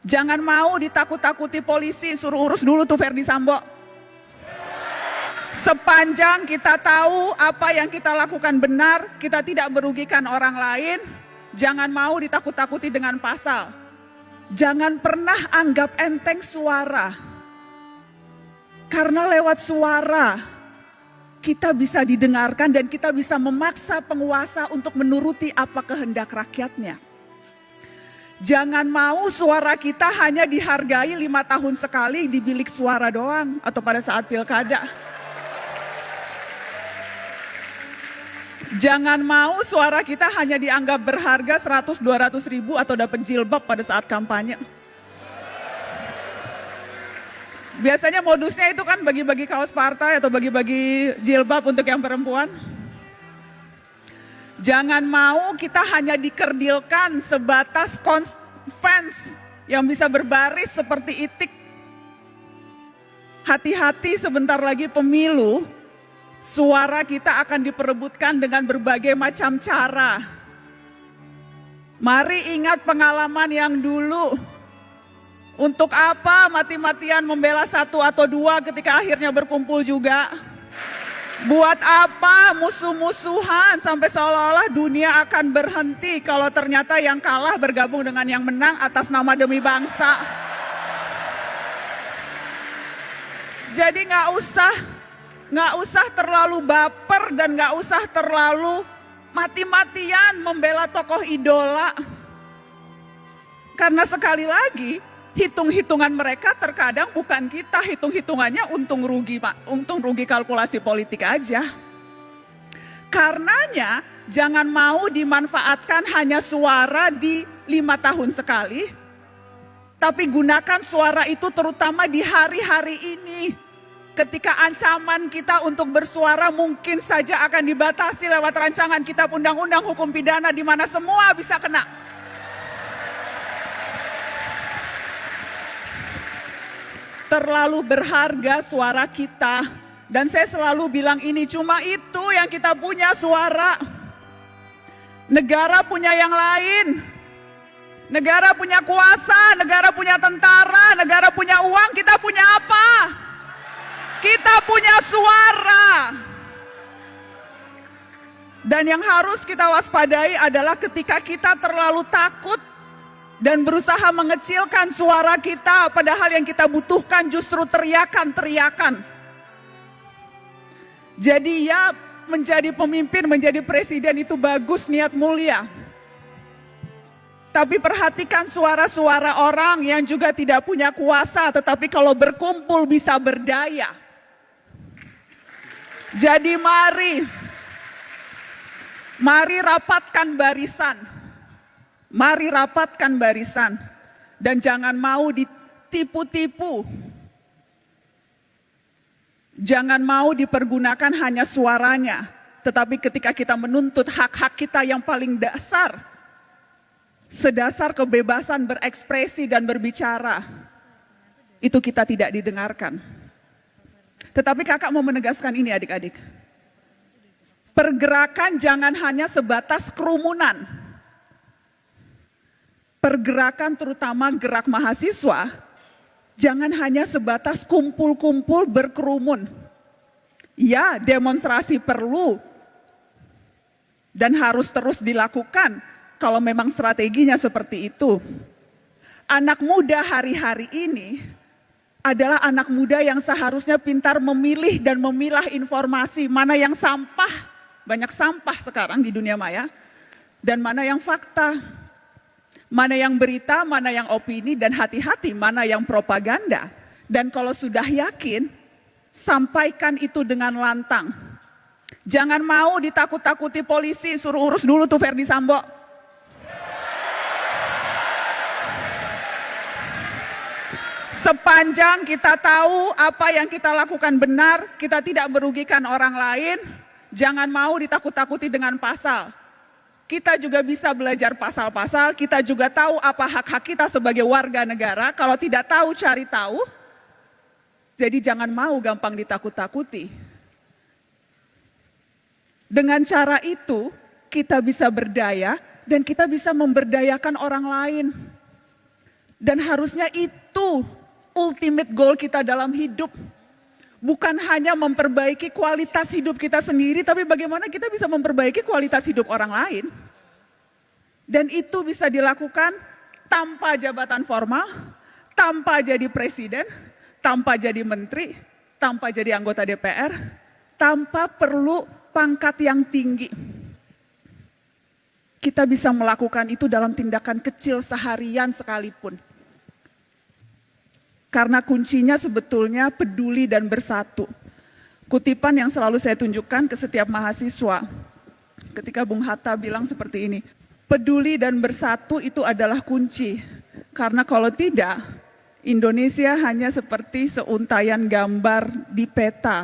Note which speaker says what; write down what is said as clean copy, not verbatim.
Speaker 1: Jangan mau ditakut-takuti polisi, suruh urus dulu tuh Verdi Sambo. Sepanjang kita tahu apa yang kita lakukan benar, kita tidak merugikan orang lain, jangan mau ditakut-takuti dengan pasal. Jangan pernah anggap enteng suara. Karena lewat suara, kita bisa didengarkan dan kita bisa memaksa penguasa untuk menuruti apa kehendak rakyatnya. Jangan mau suara kita hanya dihargai 5 tahun sekali di bilik suara doang atau pada saat pilkada. Jangan mau suara kita hanya dianggap berharga 100-200 ribu atau dapat jilbab pada saat kampanye. Biasanya modusnya itu kan bagi-bagi kaos partai atau bagi-bagi jilbab untuk yang perempuan. Jangan mau kita hanya dikerdilkan sebatas fans yang bisa berbaris seperti itik. Hati-hati, sebentar lagi pemilu, suara kita akan diperebutkan dengan berbagai macam cara. Mari ingat pengalaman yang dulu. Untuk apa mati-matian membela 1 atau 2 ketika akhirnya berkumpul juga? Buat apa musuh-musuhan sampai seolah-olah dunia akan berhenti kalau ternyata yang kalah bergabung dengan yang menang atas nama demi bangsa. Jadi nggak usah terlalu baper dan nggak usah terlalu mati-matian membela tokoh idola. Karena sekali lagi, hitung-hitungan mereka terkadang bukan kita, hitung-hitungannya untung rugi Pak, untung rugi kalkulasi politik aja. Karenanya jangan mau dimanfaatkan hanya suara di 5 tahun sekali, tapi gunakan suara itu terutama di hari-hari ini. Ketika ancaman kita untuk bersuara mungkin saja akan dibatasi lewat rancangan kitab undang-undang hukum pidana di mana semua bisa kena. Terlalu berharga suara kita. Dan saya selalu bilang ini, cuma itu yang kita punya, suara. Negara punya yang lain. Negara punya kuasa, negara punya tentara, negara punya uang, kita punya apa? Kita punya suara. Dan yang harus kita waspadai adalah ketika kita terlalu takut dan berusaha mengecilkan suara kita, padahal yang kita butuhkan justru teriakan-teriakan. Jadi ya, menjadi pemimpin, menjadi presiden itu bagus, niat mulia. Tapi perhatikan suara-suara orang yang juga tidak punya kuasa, tetapi kalau berkumpul bisa berdaya. Jadi mari rapatkan barisan. Mari rapatkan barisan dan jangan mau ditipu-tipu. Jangan mau dipergunakan hanya suaranya, tetapi ketika kita menuntut hak-hak kita yang paling dasar, sedasar kebebasan berekspresi dan berbicara, itu kita tidak didengarkan. Tetapi kakak mau menegaskan ini adik-adik. Pergerakan jangan hanya sebatas kerumunan. Pergerakan terutama gerak mahasiswa, jangan hanya sebatas kumpul-kumpul berkerumun. Ya, demonstrasi perlu dan harus terus dilakukan kalau memang strateginya seperti itu. Anak muda hari-hari ini adalah anak muda yang seharusnya pintar memilih dan memilah informasi, mana yang sampah, banyak sampah sekarang di dunia maya, dan mana yang fakta. Mana yang berita, mana yang opini, dan hati-hati mana yang propaganda. Dan kalau sudah yakin, sampaikan itu dengan lantang. Jangan mau ditakut-takuti polisi, suruh urus dulu tuh Verdi Sambo. Sepanjang kita tahu apa yang kita lakukan benar, kita tidak merugikan orang lain, jangan mau ditakut-takuti dengan pasal. Kita juga bisa belajar pasal-pasal, kita juga tahu apa hak-hak kita sebagai warga negara. Kalau tidak tahu, cari tahu. Jadi jangan mau gampang ditakut-takuti. Dengan cara itu, kita bisa berdaya dan kita bisa memberdayakan orang lain. Dan harusnya itu ultimate goal kita dalam hidup. Bukan hanya memperbaiki kualitas hidup kita sendiri, tapi bagaimana kita bisa memperbaiki kualitas hidup orang lain. Dan itu bisa dilakukan tanpa jabatan formal, tanpa jadi presiden, tanpa jadi menteri, tanpa jadi anggota DPR, tanpa perlu pangkat yang tinggi. Kita bisa melakukan itu dalam tindakan kecil seharian sekalipun. Karena kuncinya sebetulnya peduli dan bersatu. Kutipan yang selalu saya tunjukkan ke setiap mahasiswa. Ketika Bung Hatta bilang seperti ini, peduli dan bersatu itu adalah kunci. Karena kalau tidak, Indonesia hanya seperti seuntaian gambar di peta